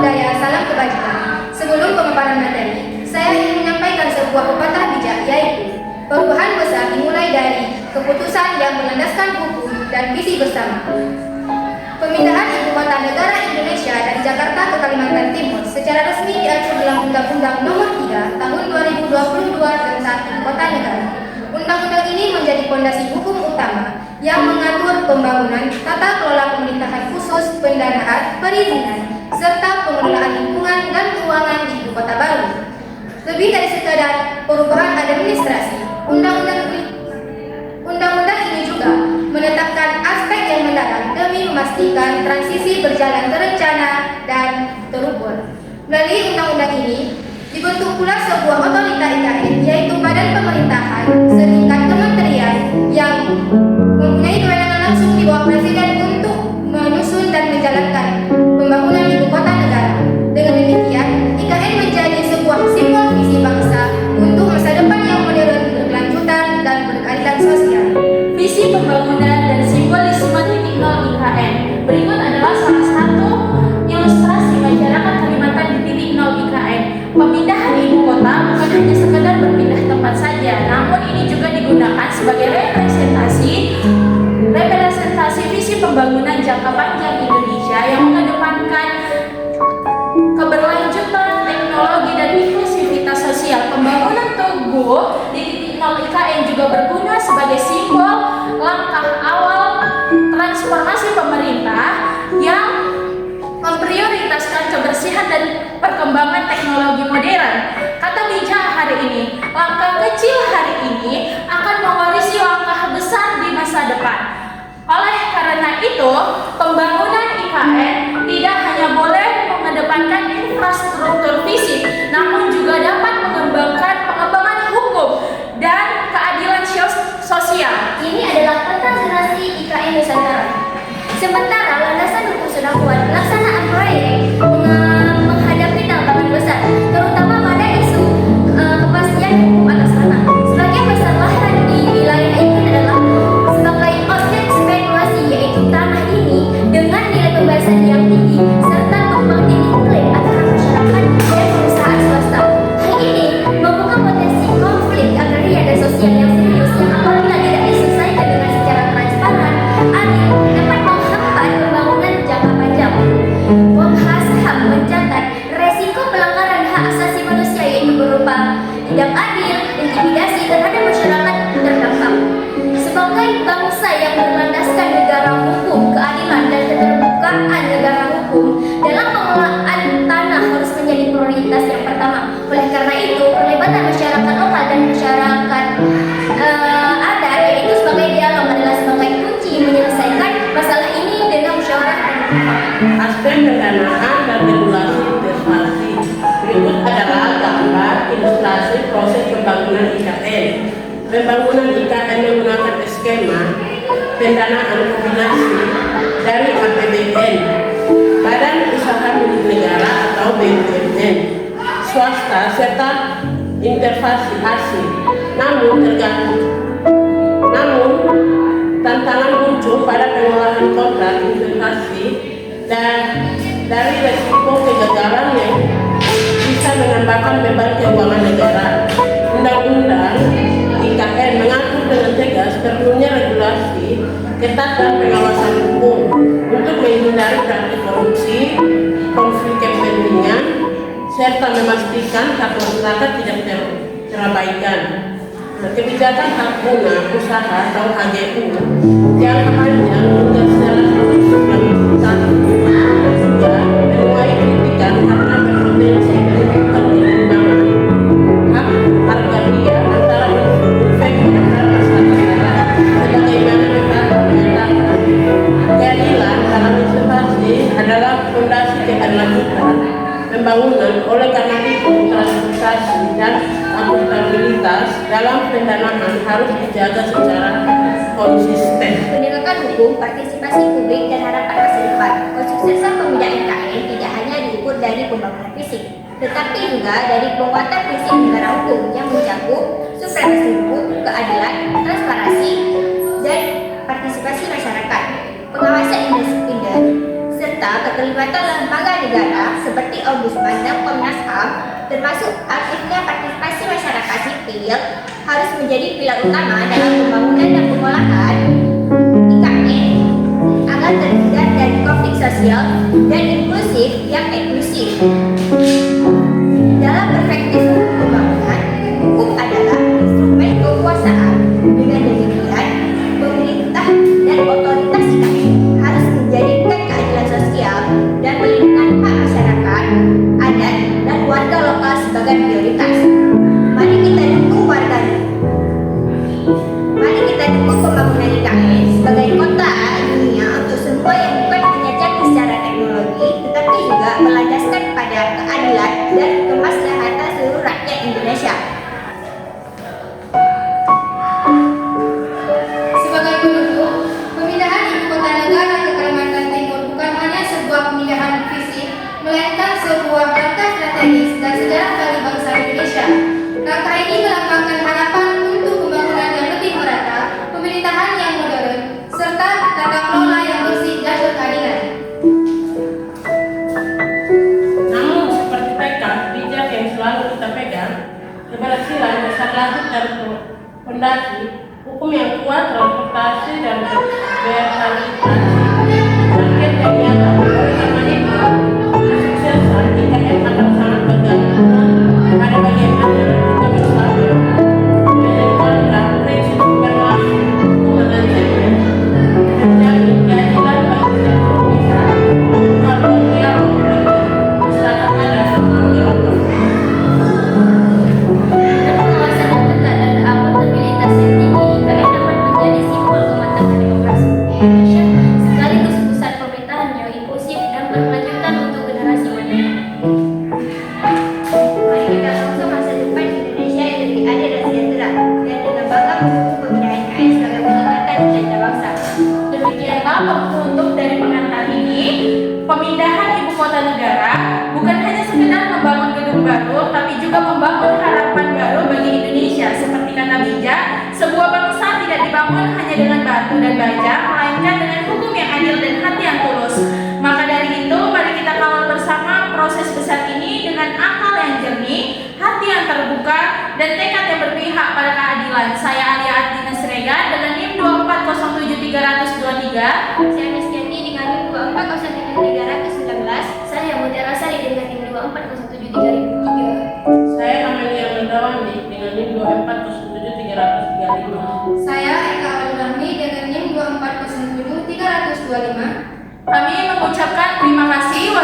budaya salam kebajikan. Sebelum pemaparan materi, saya ingin menyampaikan sebuah pepatah bijak, yaitu perubahan besar dimulai dari keputusan yang berlandaskan hukum dan visi bersama. Pemindahan ibu kota negara Indonesia dari Jakarta ke Kalimantan Timur secara resmi diatur dalam Undang-Undang Nomor 3 Tahun 2022 tentang Ibu Kota Negara. Undang-undang ini menjadi fondasi hukum utama yang mengatur pembangunan, tata kelola pemerintahan khusus, pendanaan, perizinan, serta pengelolaan lingkungan dan keuangan di ibu kota baru. Lebih dari sekadar perubahan administrasi, undang-undang ini juga menetapkan aspek yang mendalam demi memastikan transisi berjalan terencana dan terukur. Melalui undang-undang ini, dibentuk pula sebuah otorita IKN, yaitu Badan Pemerintahan setingkat kementerian yang mempunyai kewenangan langsung di bawah Presiden untuk menyusun dan menjalankan pembangunan ibu kota negara. Dengan demikian, IKN menjadi sebuah simbol visi bangsa untuk masa depan yang modern, berkelanjutan, dan berkeadilan sosial. Visi pembangunan dan simbolisme titik nol IKN. Berikut adalah salah satu ilustrasi masyarakat Kalimantan di titik nol IKN. Pemindahan ibu kota bukan hanya sekedar berpindah tempat saja, namun ini juga digunakan sebagai representasi visi pembangunan jangka panjang Indonesia yang mengedepankan keberlanjutan teknologi dan inklusivitas sosial. Pembangunan Tugu di titik nol IKN juga berguna sebagai simbol langkah awal transformasi pemerintah yang memprioritaskan kebersihan dan perkembangan teknologi modern. Kata bijak hari ini, langkah kecil hari ini akan mewarisi langkah besar di masa depan. Oleh karena itu, pembangunan IKN tidak hanya boleh mengedepankan infrastruktur fisik, namun juga dapat mengembangkan pengembangan hukum dan keadilan sosial. Ini adalah peta zonasi IKN Nusantara. Sementara landasan hukum sudah kuat, pelaksanaan proyek menghadapi tantangan besar, terutama pada isu kepastian hukum atas tanah. Sebagian besar lahan di wilayah ini adalah sebagai objek spekulasi, yaitu tanah ini dengan nilai pembahasan yang tinggi serta tumpang tindih klaim antara masyarakat dan perusahaan swasta. Hal ini membuka potensi konflik agraria dan sosial yang serius yang apabila tidak diselesaikan dengan secara transparan, adil, dapat menghambat pembangunan jangka panjang. Komnas HAM mencatat resiko pelanggaran hak asasi manusia, yaitu berupa tidak adil, intimidasi terhadap masyarakat terdampak. Sebagai bangsa yang berlandaskan negara hukum, keadilan, dan keterbukaan negara hukum, dalam pengelolaan tanah harus menjadi prioritas yang pertama. Oleh karena itu, perlibatan masyarakat lokal dan masyarakat adat, yaitu sebagai dialog, adalah sebagai kunci menyelesaikan masalah ini dengan musyawarah dan mufakat. Aspek pendanaan dan regulasi investasi. Berikut adalah gambar ilustrasi proses pembangunan IKN. Pembangunan IKN menggunakan skema pendanaan kombinasi dari APBN, Badan Usaha Milik Negara atau BUMN, swasta serta intervensi asing. Namun tantangan muncul pada pengelolaan kontrak investasi dan dari resiko kegagalan yang bisa menambahkan beban keuangan negara. Undang-undang IKN mengatur dengan tegas perlunya regulasi ketat dan pengawasan hukum untuk menghindari praktik korupsi, konflik kepentingan, serta memastikan hak masyarakat tidak terabaikan. Kebijakan hak guna usaha atau HGU jangka panjang hingga secara juga menuai kritikan karena berpotensi menimbulkan ketimpangan hak hargaria antara investor dan masyarakat. Sebagaimana menyatakan, keadilan dalam investasi adalah fondasi keberlanjutan pembangunan. Oleh karena itu, transparansi dan akuntabilitas dalam pendanaan harus dijaga secara konsisten. Penegakan hukum, partisipasi publik, dan harapan masa depan. Kesuksesan pemindahan IKN tidak hanya diukur dari pembangunan fisik, tetapi juga dari penguatan prinsip negara hukum yang mencakup supremasi hukum, keadilan, transparansi, dan partisipasi masyarakat, pengawasan independen, serta pelibatan lembaga negara seperti Ombudsman dan Komnas HAM, termasuk aktifnya partisipasi masyarakat sipil, harus menjadi pilar utama dalam pembangunan dan pengolahan IKN agar terhindar dari konflik sosial dan inklusif yang eksklusif. Dalam perspektif hukum pembangunan, hukum adalah instrumen kekuasaan. Dengan demikian, pemerintah dan otoritas IKN harus menjadikan keadilan sosial dan perlindungan hak masyarakat, adat, dan warga lokal sebagai prioritas. Mari kita dukung pembangunan IKN sebagai kota dunia untuk semua yang bukan menyajikan secara teknologi, tetapi juga melandaskan pada keadilan dan kemaslahatan seluruh rakyat Indonesia. Sebagai penutup, pemindahan ibu kota negara ke Kalimantan Timur bukan hanya sebuah pemindahan fisik, melainkan sebuah langkah strategis dan sejarah bagi bangsa Indonesia. Langkah ini melambangkan harapan untuk pembangunan yang lebih merata, pemerintahan yang modern, serta tata kelola yang bersih dan berkeadilan. Namun seperti tekad bijak yang selalu kita pegang, keberhasilan besar lanjut dan fondasi, hukum yang kuat, transportasi dan berkalifikasi, makin ternyata. Oleh karena itu, kesuksesan IKN akan sangat bergantung pada bagaimana kita bersama menjalankan prinsip berlaku hukum dan segmen, menjamin keadilan bagi seluruh pihak, bukan yang masyarakat adat yang Dengan pengawasan yang ketat dan akuntabilitas yang tinggi, IKN dapat menjadi simbol kematangan demokrasi Indonesia, sekaligus pusat pemerintahan yang inklusif dan berkelanjutan untuk generasi mendatang. Mari kita langsung masa depan Indonesia yang lebih adil dan sejahtera, dan dengan bangga mendukung pemindahan IKN sebagai peningkatan cita bangsa. Demikianlah penutup dari pengantar ini. Pemindahan ibu kota negara bukan hanya sekedar membangun gedung baru, tapi juga membangun harapan baru bagi Indonesia. Seperti kata bijak, sebuah bangsa tidak dibangun hanya dengan batu dan baja, melainkan dengan hukum yang adil dan hati yang tulus. Maka dari itu, mari kita kawal bersama proses besar ini dengan akal yang jernih, hati yang terbuka, dan tekad yang berpihak pada keadilan. Saya Alia Ardina Srega dengan NIM 2407323. Saya Mestiani dengan NIM 2403319. Saya Mutiara Sari dengan NIM 2407303. Saya Amelia Mendawani dengan NIM 2407335. Saya Eka Alurahmi dengan NIM 2407325. Kami mengucapkan terima kasih.